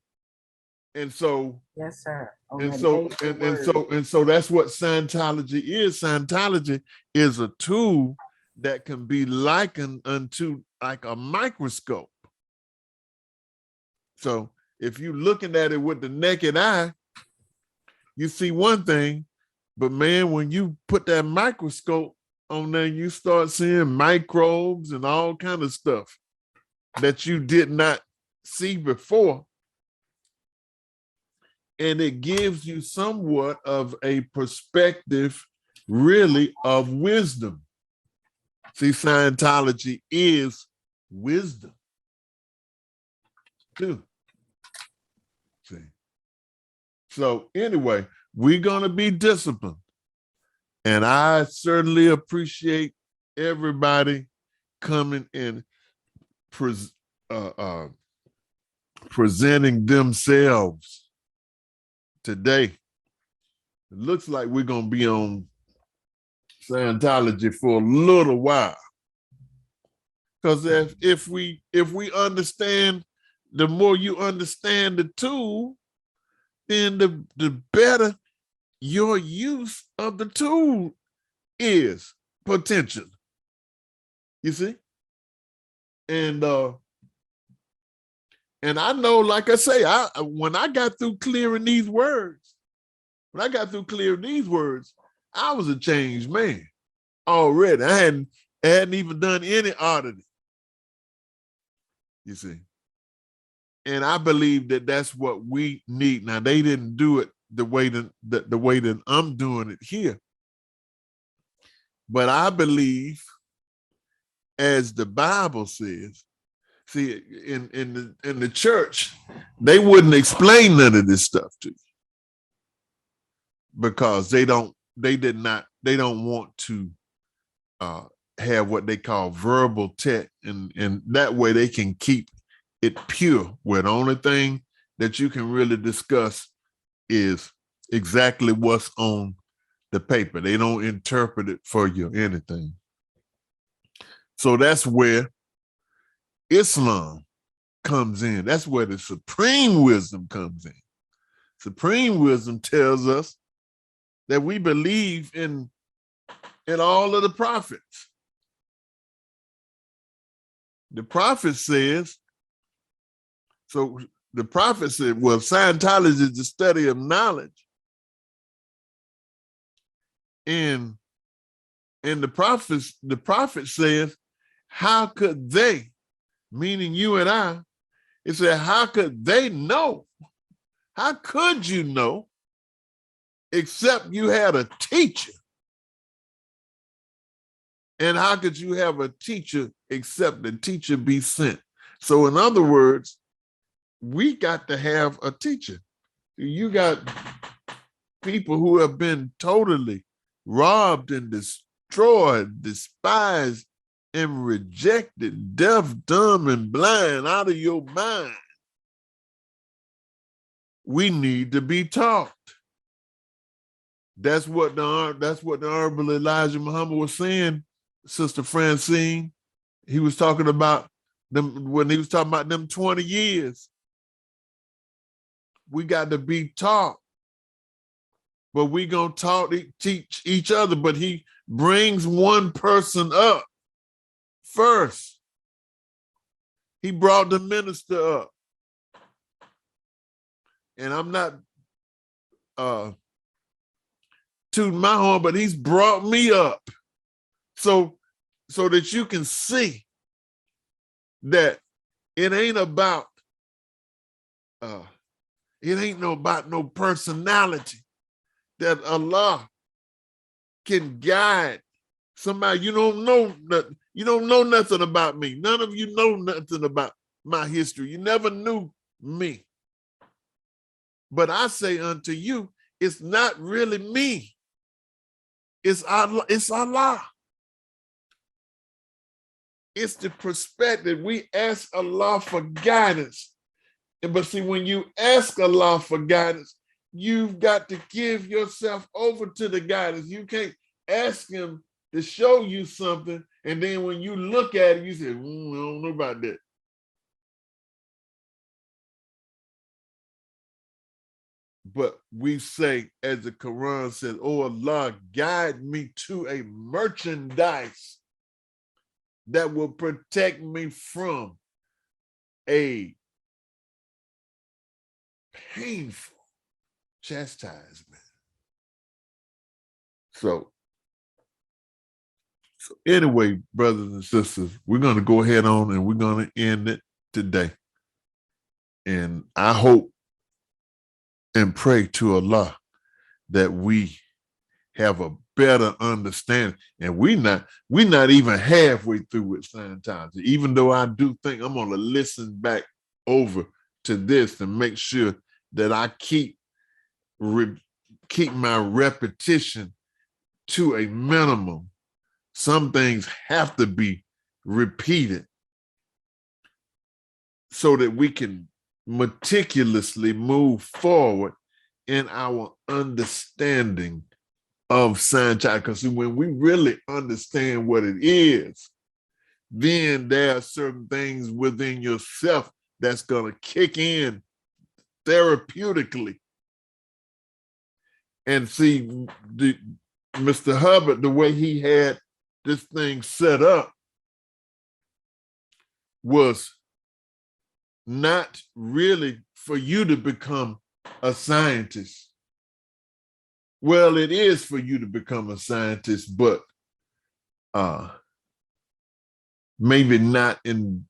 And so, Yes, sir. and so that's what Scientology is. Scientology is a tool that can be likened unto like a microscope. So if you're looking at it with the naked eye, you see one thing, but man, when you put that microscope on there, you start seeing microbes and all kind of stuff that you did not see before. And it gives you somewhat of a perspective, really, of wisdom. See, Scientology is wisdom, too. See. So anyway, we're going to be disciplined. And I certainly appreciate everybody coming and presenting themselves today. It looks like we're going to be on Scientology for a little while. Because if we understand, the more you understand the tool, then the better your use of the tool is potential. You see? And I know, like I say, when I got through clearing these words, I was a changed man already. I hadn't even done any auditing. You see? And I believe that that's what we need. Now, they didn't do it the way that I'm doing it here. But I believe, as the Bible says, see, in the church, they wouldn't explain none of this stuff to you, because they don't want to have what they call verbal tech, and that way they can keep it pure, where the only thing that you can really discuss is exactly what's on the paper. They don't interpret it for you anything. So that's where Islam comes in. That's where the supreme wisdom comes in. Supreme wisdom tells us that we believe in all of the prophets. The prophet says, so the prophet said, well, Scientology is the study of knowledge. And the prophet says, how could they, meaning you and I, it said, how could they know? How could you know except you had a teacher? And how could you have a teacher except the teacher be sent? So in other words, we got to have a teacher. You got people who have been totally robbed and destroyed, despised and rejected, deaf, dumb, and blind, out of your mind. We need to be taught. That's what the Honorable Elijah Muhammad was saying, Sister Francine. He was talking about them when he was talking about them 20 years. We got to be taught. But we gonna teach each other, but he brings one person up first. He brought the minister up. And I'm not tooting my horn, but he's brought me up so that you can see that it ain't about no personality, that Allah can guide somebody. You don't know nothing about me. None of you know nothing about my history. You never knew me. But I say unto you, it's not really me. It's Allah. It's Allah. It's the perspective. We ask Allah for guidance. But see, when you ask Allah for guidance, you've got to give yourself over to the guidance. You can't ask him to show you something, and then when you look at it, you say, I don't know about that. But we say, as the Quran says, oh Allah, guide me to a merchandise that will protect me from a painful chastisement. So anyway, brothers and sisters, we're going to go ahead on and we're going to end it today. And I hope and pray to Allah that we have a better understanding. And we're not even halfway through with Scientology, even though I do think I'm going to listen back over to this and make sure that I keep my repetition to a minimum. Some things have to be repeated so that we can meticulously move forward in our understanding of Scientology. Because when we really understand what it is, then there are certain things within yourself that's going to kick in therapeutically. And see, Mr. Hubbard, the way he had this thing set up was not really for you to become a scientist. Well, it is for you to become a scientist, but maybe not in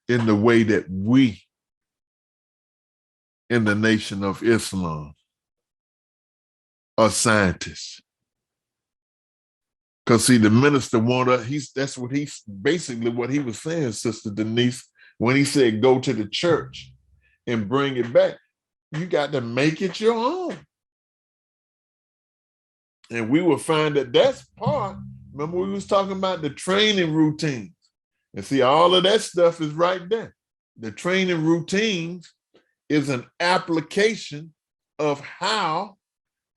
the way that we in the Nation of Islam are scientists. Because see, the minister that's what he's basically what he was saying, Sister Denise, when he said go to the church and bring it back. You got to make it your own. And we will find that that's part. Remember we was talking about the training routines. And see, all of that stuff is right there. The training routines is an application of how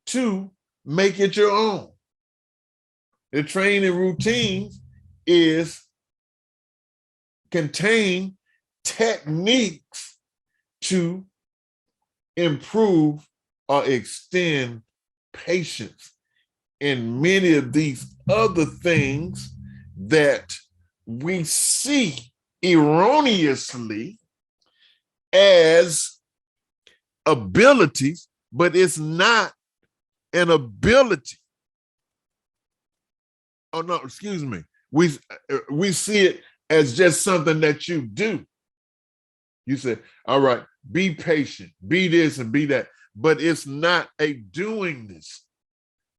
to make it your own. The training routines contain techniques to improve or extend patience and many of these other things that we see erroneously as abilities, but it's not an ability. Oh no, excuse me. We see it as just something that you do. You say, all right, be patient, be this and be that, but it's not a doing this,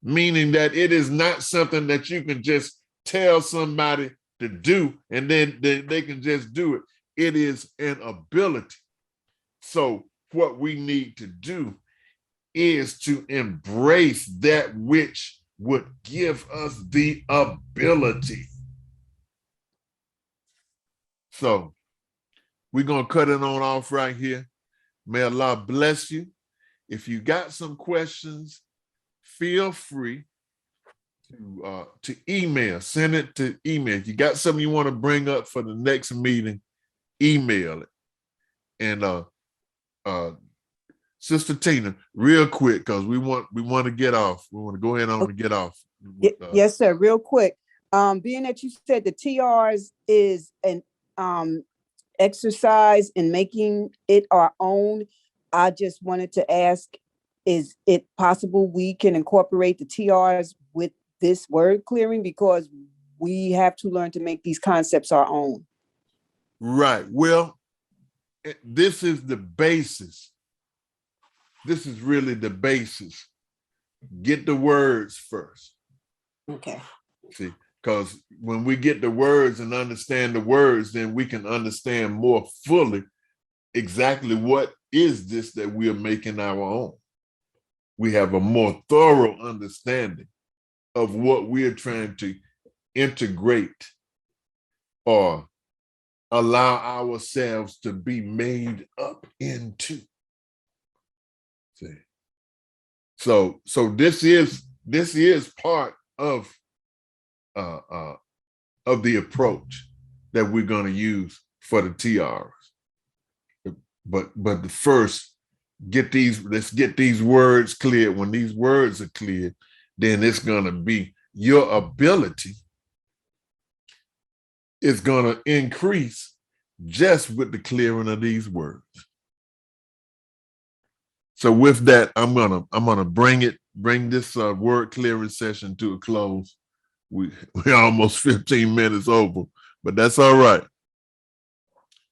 meaning that it is not something that you can just tell somebody to do and then they can just do it. It is an ability. So what we need to do is to embrace that which would give us the ability. So we're going to cut it on off right here. May Allah bless you. If you got some questions, feel free to email, send it to email. If you got something you want to bring up for the next meeting, email it. And Sister Tina, real quick, because we want to get off. We want to go ahead on and get off. Yes, sir. Real quick. Being that you said the TRs is an exercise in making it our own, I just wanted to ask, is it possible we can incorporate the TRs with this word clearing, because we have to learn to make these concepts our own? Right. Well, this is the basis. This is really the basis. Get the words first. Okay. See, because when we get the words and understand the words, then we can understand more fully exactly what is this that we are making our own. We have a more thorough understanding of what we are trying to integrate or allow ourselves to be made up into. See? So this is part of the approach that we're going to use for the TRs. But the first, let's get these words cleared. When these words are cleared, then it's going to be your ability is going to increase just with the clearing of these words. So with that, I'm gonna bring this word clearing session to a close. We're almost 15 minutes over, but that's all right.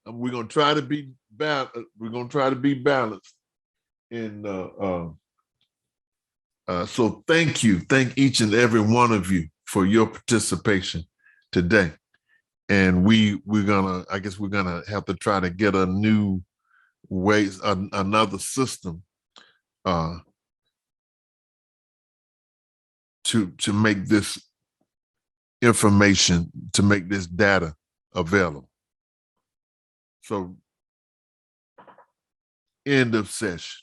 We're gonna try to be balanced. We're gonna try to be balanced. And so thank each and every one of you for your participation today. And we're gonna have to try to get a new ways, another system to make this information, to make this data available. So end of session.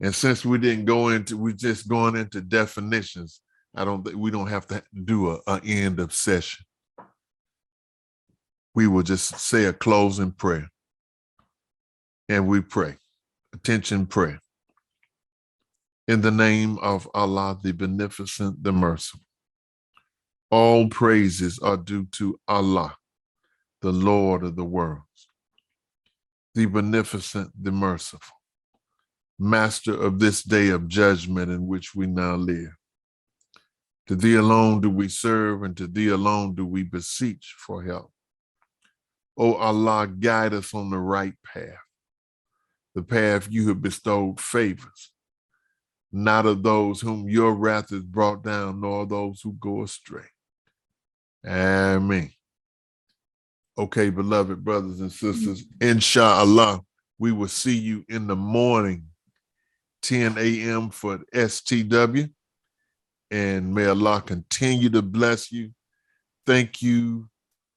And since we just going into definitions, we don't have to do an end of session. We will just say a closing prayer. And we pray. Attention prayer. In the name of Allah, the Beneficent, the Merciful. All praises are due to Allah, the Lord of the worlds, the Beneficent, the Merciful, Master of this day of judgment in which we now live. To thee alone do we serve, and to thee alone do we beseech for help. O Allah, guide us on the right path, the path you have bestowed favors, not of those whom your wrath is brought down, nor those who go astray. Amen. Okay, beloved brothers and sisters, inshallah, we will see you in the morning, 10 a.m. for STW. And may Allah continue to bless you. Thank you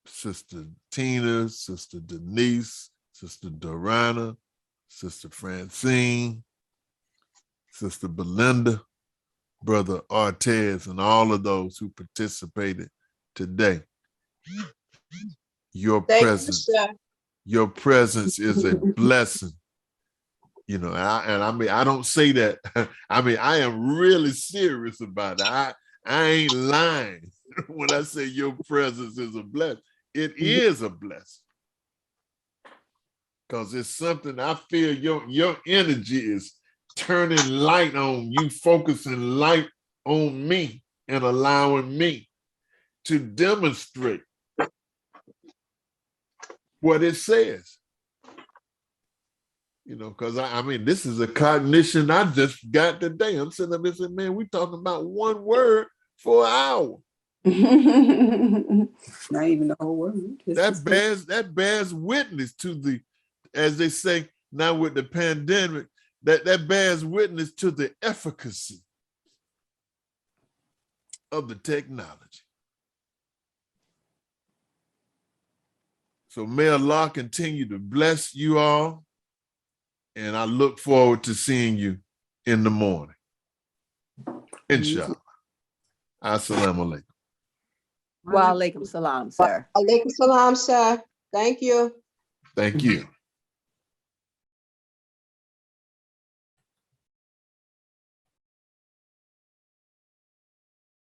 Sister Tina, Sister Denise, Sister Dorana, Sister Francine, Sister Belinda, Brother Artez, and all of those who participated today. Your presence is a blessing. You know, and I mean, I don't say that. I mean, I am really serious about it. I ain't lying when I say your presence is a blessing. It is a blessing. Because it's something I feel your energy is turning light on you, focusing light on me and allowing me to demonstrate what it says. You know, because I mean, this is a cognition I just got today. I'm sitting up and saying, man, we talking about one word for an hour. Not even the whole word. That bears witness to the, as they say now with the pandemic, that bears witness to the efficacy of the technology. So may Allah continue to bless you all. And I look forward to seeing you in the morning. Inshallah. Assalamu alaikum. Wa alaikum salam, sir. Alaikum salam, sir. Thank you. Thank you.